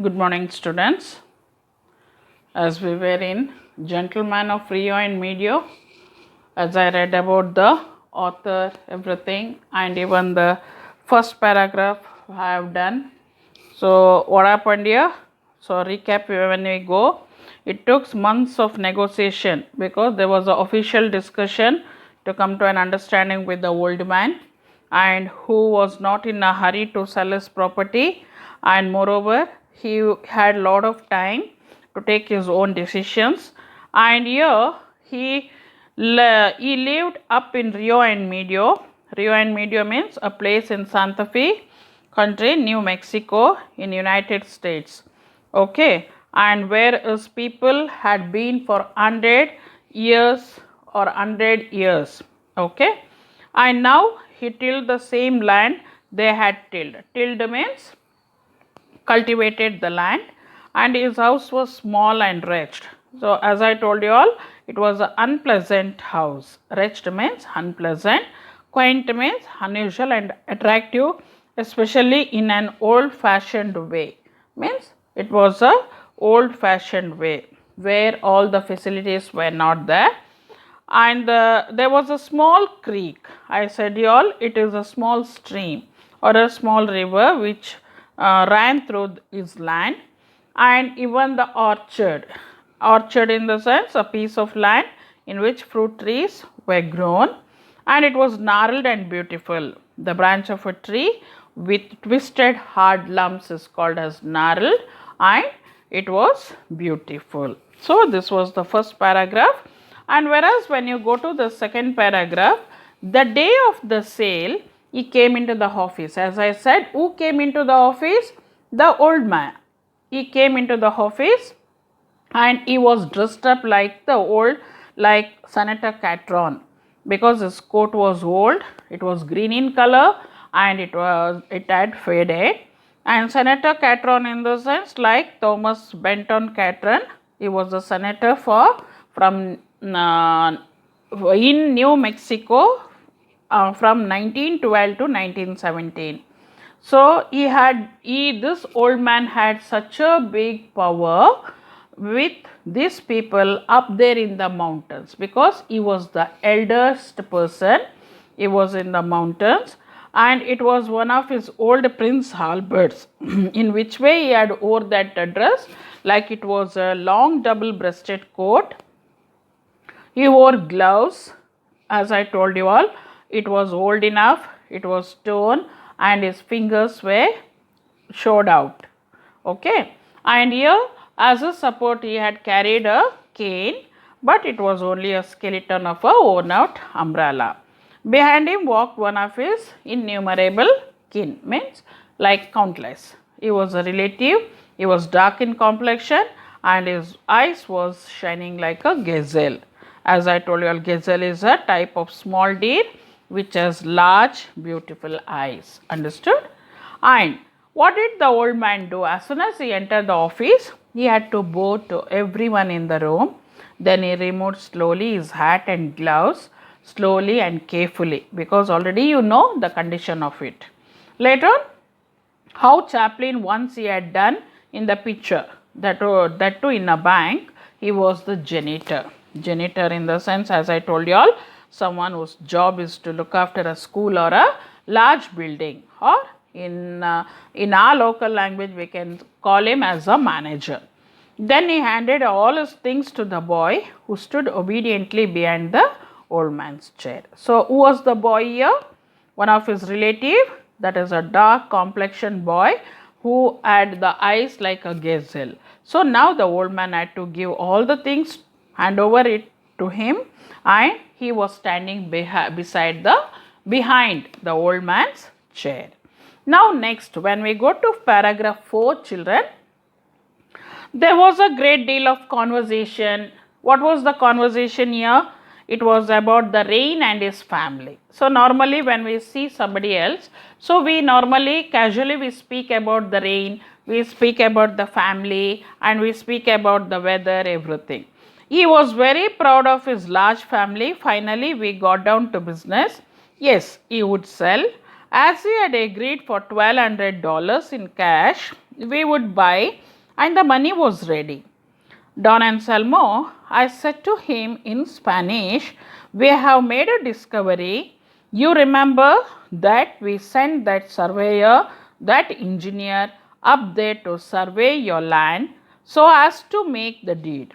Good morning, students. As we were in Gentleman of Rio and Medio, as I read about the author, everything, and even the first paragraph I have done. So, what happened here? So, recap when we go. It took months of negotiation because there was an official discussion to come to an understanding with the old man, and who was not in a hurry to sell his property, and moreover he had a lot of time to take his own decisions. And here he he lived up in Rio and Medio. Rio and Medio means a place in Santa Fe country, New Mexico, in United States. Okay, and where his people had been for 100 years or 100 years. Okay, and now he tilled the same land they had tilled. Tilled means cultivated the land, and his house was small and wretched. So, as I told you all, it was an unpleasant house. Wretched means unpleasant, quaint means unusual and attractive, especially in an old fashioned way. Means it was a old fashioned way where all the facilities were not there, and there was a small creek. I said you all, it is a small stream or a small river which ran through his land, and even the orchard in the sense a piece of land in which fruit trees were grown, and it was gnarled and beautiful. The branch of a tree with twisted hard lumps is called as gnarled, and it was beautiful. So this was the first paragraph. And whereas when you go to the second paragraph, the day of the sale, he came into the office. As I said, who came into the office? The old man. He came into the office, and he was dressed up like like Senator Catron, because his coat was old, it was green in color, and it had faded. And Senator Catron in the sense like Thomas Benton Catron, he was a senator from in New Mexico from 1912 to 1917. So this old man had such a big power with these people up there in the mountains, because he was the eldest person. He was in the mountains, and it was one of his old Prince Albert's in which way he had wore that dress, like it was a long double breasted coat. He wore gloves. As I told you all, it was old enough, it was torn, and his fingers were showed out. Okay, and here as a support he had carried a cane, but it was only a skeleton of a worn out umbrella. Behind him walked one of his innumerable kin, means like countless. He was a relative, he was dark in complexion, and his eyes was shining like a gazelle. As I told you all, gazelle is a type of small deer which has large beautiful eyes. Understood? And what did the old man do? As soon as he entered the office, he had to bow to everyone in the room. Then he removed slowly his hat and gloves, slowly and carefully, because already you know the condition of it. Later, how Chaplin once he had done in the picture, that too in a bank, he was the janitor. Janitor in the sense, as I told you all, someone whose job is to look after a school or a large building, or in our local language we can call him as a manager. Then he handed all his things to the boy, who stood obediently behind the old man's chair. So who was the boy here? One of his relative, that is a dark complexion boy who had the eyes like a gazelle. So now the old man had to give all the things, hand over it to him, and he was standing behind the old man's chair. Now next, when we go to paragraph 4, children, there was a great deal of conversation. What was the conversation here? It was about the rain and his family. So normally when we see somebody else, so we normally casually we speak about the rain, we speak about the family, and we speak about the weather, everything. He was very proud of his large family. Finally, we got down to business. Yes, he would sell. As he had agreed for $1,200 in cash, we would buy, and the money was ready. Don Anselmo, I said to him in Spanish, we have made a discovery. You remember that we sent that surveyor, that engineer up there to survey your land so as to make the deed.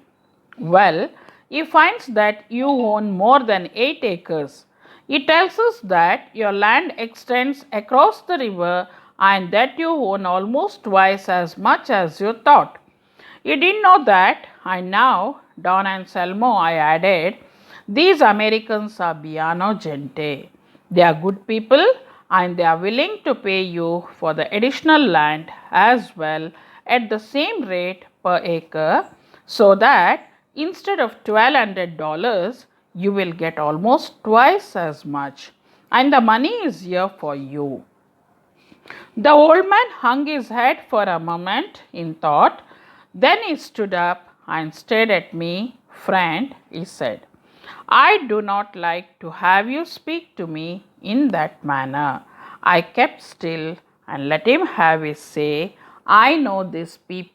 Well, he finds that you own more than 8 acres. He tells us that your land extends across the river and that you own almost twice as much as you thought. You didn't know that, and now, Don Anselmo, I added, these Americans are piano gente. They are good people and they are willing to pay you for the additional land as well at the same rate per acre, so that instead of $1,200, you will get almost twice as much, and the money is here for you. The old man hung his head for a moment in thought. Then he stood up and stared at me. Friend, he said, I do not like to have you speak to me in that manner. I kept still and let him have his say. I know these people